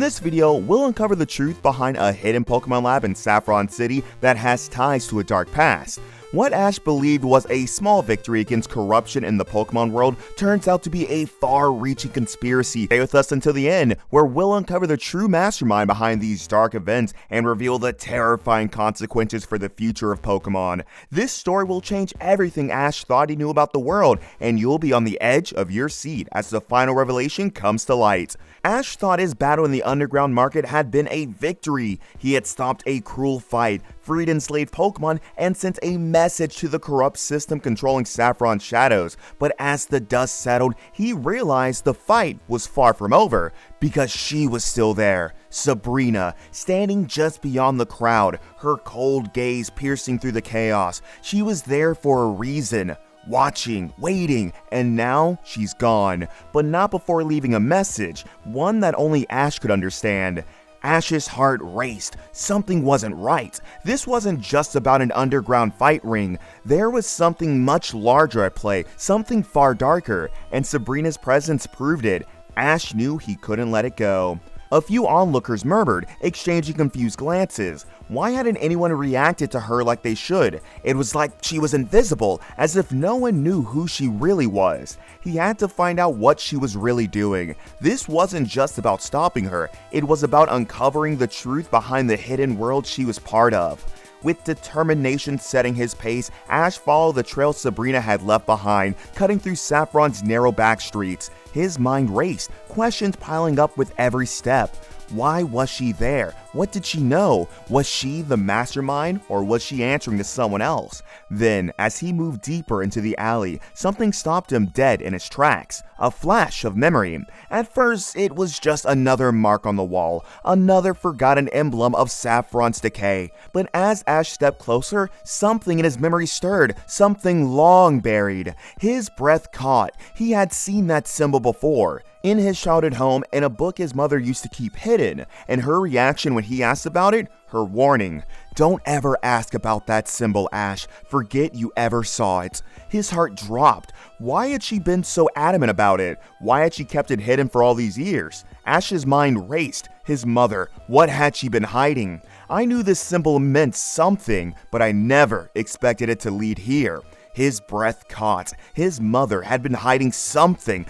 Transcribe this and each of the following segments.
In this video, we'll uncover the truth behind a hidden Pokemon lab in Saffron City that has ties to a dark past. What Ash believed was a small victory against corruption in the Pokemon world turns out to be a far-reaching conspiracy. Stay with us until the end, where we'll uncover the true mastermind behind these dark events and reveal the terrifying consequences for the future of Pokemon. This story will change everything Ash thought he knew about the world, and you'll be on the edge of your seat as the final revelation comes to light. Ash thought his battle in the underground market had been a victory. He had stopped a cruel fight, freed enslaved Pokemon, and sent a message to the corrupt system controlling Saffron's shadows. But as the dust settled, he realized the fight was far from over, because she was still there. Sabrina, standing just beyond the crowd, her cold gaze piercing through the chaos. She was there for a reason. Watching, waiting, and now she's gone. But not before leaving a message, one that only Ash could understand. Ash's heart raced. Something wasn't right. This wasn't just about an underground fight ring. There was something much larger at play, something far darker, and Sabrina's presence proved it. Ash knew he couldn't let it go. A few onlookers murmured, exchanging confused glances. Why hadn't anyone reacted to her like they should? It was like she was invisible, as if no one knew who she really was. He had to find out what she was really doing. This wasn't just about stopping her, it was about uncovering the truth behind the hidden world she was part of. With determination setting his pace, Ash followed the trail Sabrina had left behind, cutting through Saffron's narrow back streets. His mind raced, questions piling up with every step. Why was she there? What did she know? Was she the mastermind, or was she answering to someone else? Then, as he moved deeper into the alley, something stopped him dead in his tracks. A flash of memory. At first, it was just another mark on the wall, another forgotten emblem of Saffron's decay. But as Ash stepped closer, something in his memory stirred, something long buried. His breath caught. He had seen that symbol before. In his childhood home, in a book his mother used to keep hidden, and her reaction when he asked about it, her warning. Don't ever ask about that symbol, Ash. Forget you ever saw it. His heart dropped. Why had she been so adamant about it? Why had she kept it hidden for all these years? Ash's mind raced. His mother, what had she been hiding? I knew this symbol meant something, but I never expected it to lead here. His breath caught. His mother had been hiding something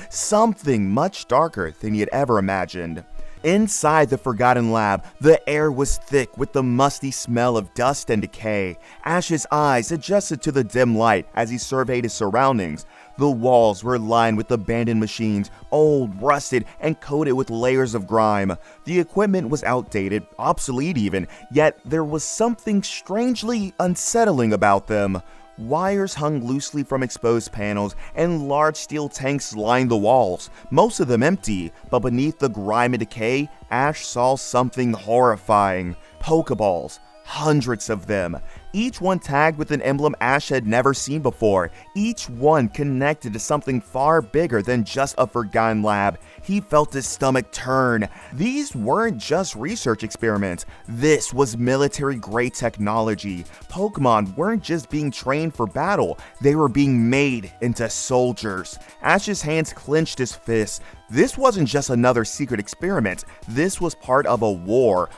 much darker than he had ever imagined. Inside the forgotten lab, the air was thick with the musty smell of dust and decay. Ash's eyes adjusted to the dim light as he surveyed his surroundings. The walls were lined with abandoned machines, old, rusted, and coated with layers of grime. The equipment was outdated, obsolete even, yet there was something strangely unsettling about them. Wires hung loosely from exposed panels, and large steel tanks lined the walls, most of them empty, but beneath the grime and decay, Ash saw something horrifying. Pokeballs. Hundreds of them. Each one tagged with an emblem Ash had never seen before. Each one connected to something far bigger than just a forgotten lab. He felt his stomach turn. These weren't just research experiments. This was military-grade technology. Pokemon weren't just being trained for battle. They were being made into soldiers. Ash's hands clenched his fists. This wasn't just another secret experiment. This was part of a war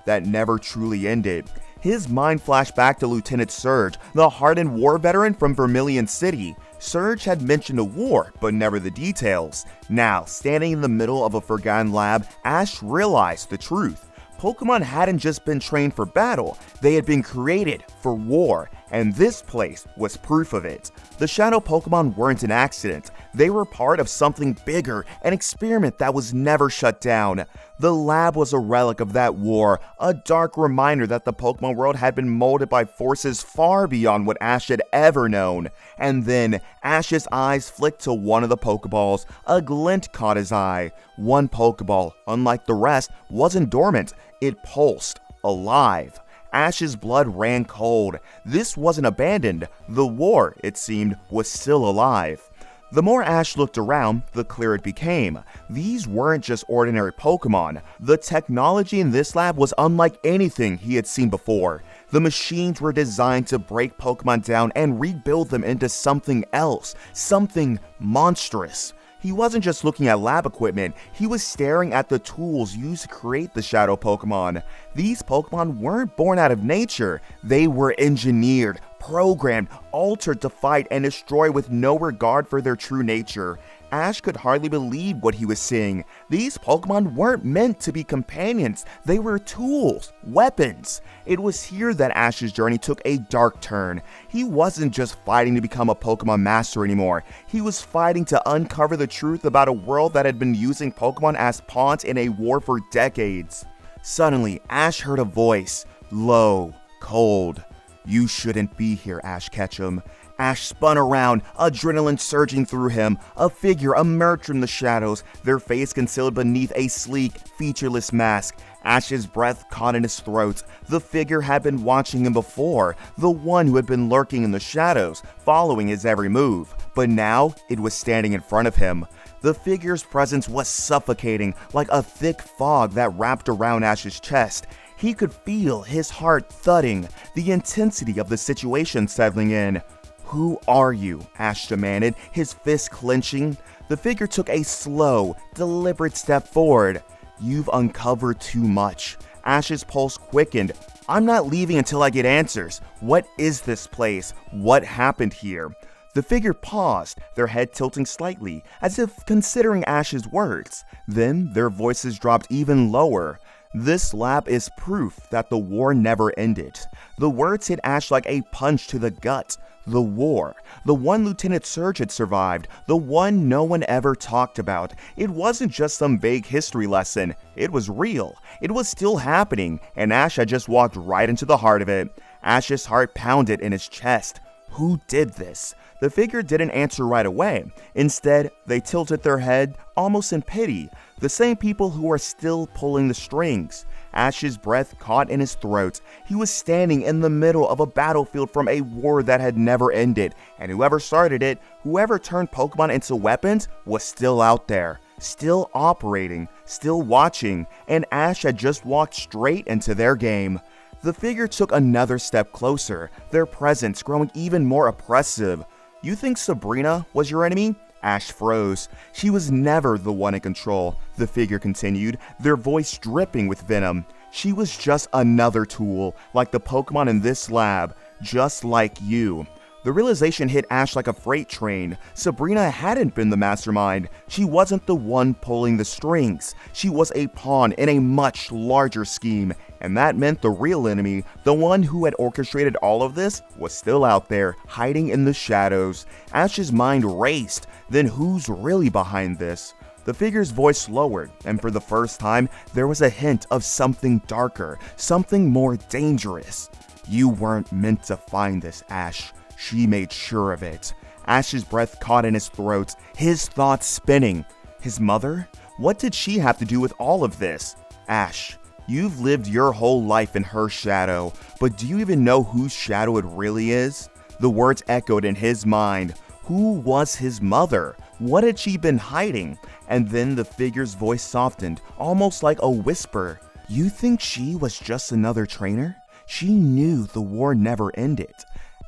that never truly ended. His mind flashed back to Lieutenant Surge, the hardened war veteran from Vermilion City. Surge had mentioned a war, but never the details. Now, standing in the middle of a forgotten lab, Ash realized the truth. Pokemon hadn't just been trained for battle, they had been created for war, and this place was proof of it. The Shadow Pokemon weren't an accident, they were part of something bigger, an experiment that was never shut down. The lab was a relic of that war, a dark reminder that the Pokemon world had been molded by forces far beyond what Ash had ever known. And then, Ash's eyes flicked to one of the Pokeballs. A glint caught his eye. One Pokeball, unlike the rest, wasn't dormant, it pulsed, alive. Ash's blood ran cold. This wasn't abandoned. The war, it seemed, was still alive. The more Ash looked around, the clearer it became. These weren't just ordinary Pokemon. The technology in this lab was unlike anything he had seen before. The machines were designed to break Pokemon down and rebuild them into something else, something monstrous. He wasn't just looking at lab equipment, he was staring at the tools used to create the shadow Pokemon. These Pokemon weren't born out of nature, they were engineered, programmed, altered to fight and destroy with no regard for their true nature. Ash could hardly believe what he was seeing. These Pokemon weren't meant to be companions, they were tools, weapons. It was here that Ash's journey took a dark turn. He wasn't just fighting to become a Pokemon master anymore, he was fighting to uncover the truth about a world that had been using Pokemon as pawns in a war for decades. Suddenly, Ash heard a voice, low, cold. "You shouldn't be here, Ash Ketchum." Ash spun around, adrenaline surging through him. A figure emerged from the shadows, their face concealed beneath a sleek, featureless mask. Ash's breath caught in his throat. The figure had been watching him before, the one who had been lurking in the shadows, following his every move. But now, it was standing in front of him. The figure's presence was suffocating, like a thick fog that wrapped around Ash's chest. He could feel his heart thudding, the intensity of the situation settling in. "Who are you?" Ash demanded, his fist clenching. The figure took a slow, deliberate step forward. "You've uncovered too much." Ash's pulse quickened. "I'm not leaving until I get answers. What is this place? What happened here?" The figure paused, their head tilting slightly, as if considering Ash's words. Then their voices dropped even lower. "This lab is proof that the war never ended." The words hit Ash like a punch to the gut. The war. The one Lieutenant Surge had survived. The one no one ever talked about. It wasn't just some vague history lesson. It was real. It was still happening, and Ash had just walked right into the heart of it. Ash's heart pounded in his chest. Who did this? The figure didn't answer right away. Instead, they tilted their head, almost in pity. The same people who are still pulling the strings. Ash's breath caught in his throat. He was standing in the middle of a battlefield from a war that had never ended, and whoever started it, whoever turned Pokemon into weapons, was still out there, still operating, still watching, and Ash had just walked straight into their game. The figure took another step closer, their presence growing even more oppressive. "You think Sabrina was your enemy?" Ash froze. "She was never the one in control," the figure continued, their voice dripping with venom. "She was just another tool, like the Pokemon in this lab, just like you." The realization hit Ash like a freight train. Sabrina hadn't been the mastermind. She wasn't the one pulling the strings. She was a pawn in a much larger scheme, and that meant the real enemy, the one who had orchestrated all of this, was still out there, hiding in the shadows. Ash's mind raced. Then who's really behind this? The figure's voice lowered, and for the first time, there was a hint of something darker, something more dangerous. "You weren't meant to find this, Ash. She made sure of it." Ash's breath caught in his throat, his thoughts spinning. His mother? What did she have to do with all of this? "Ash, you've lived your whole life in her shadow, but do you even know whose shadow it really is?" The words echoed in his mind. Who was his mother? What had she been hiding? And then the figure's voice softened, almost like a whisper. "You think she was just another trainer? She knew the war never ended."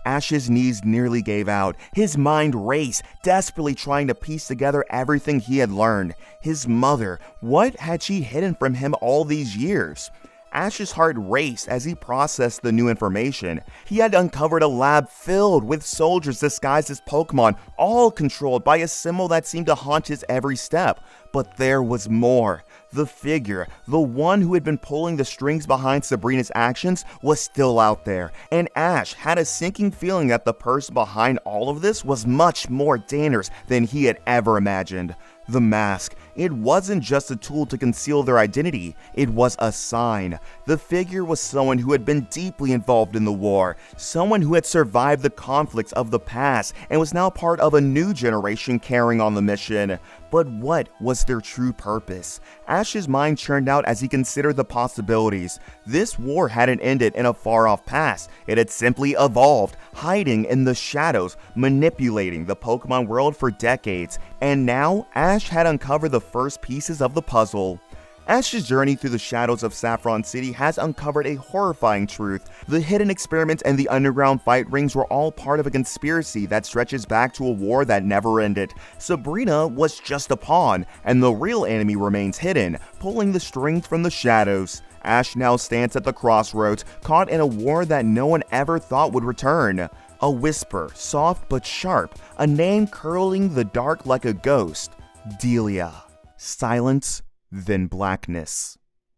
Ash's knees nearly gave out. His mind raced, desperately trying to piece together everything he had learned. His mother, what had she hidden from him all these years? Ash's heart raced as he processed the new information. He had uncovered a lab filled with soldiers disguised as Pokemon, all controlled by a symbol that seemed to haunt his every step. But there was more. The figure, the one who had been pulling the strings behind Sabrina's actions, was still out there, and Ash had a sinking feeling that the person behind all of this was much more dangerous than he had ever imagined. The mask. It wasn't just a tool to conceal their identity, it was a sign. The figure was someone who had been deeply involved in the war, someone who had survived the conflicts of the past and was now part of a new generation carrying on the mission. But what was their true purpose? Ash's mind churned out as he considered the possibilities. This war hadn't ended in a far-off past. It had simply evolved, hiding in the shadows, manipulating the Pokemon world for decades. And now, Ash had uncovered the first pieces of the puzzle. Ash's journey through the shadows of Saffron City has uncovered a horrifying truth. The hidden experiments and the underground fight rings were all part of a conspiracy that stretches back to a war that never ended. Sabrina was just a pawn, and the real enemy remains hidden, pulling the strings from the shadows. Ash now stands at the crossroads, caught in a war that no one ever thought would return. A whisper, soft but sharp, a name curling the dark like a ghost. Delia. Silence, then blackness.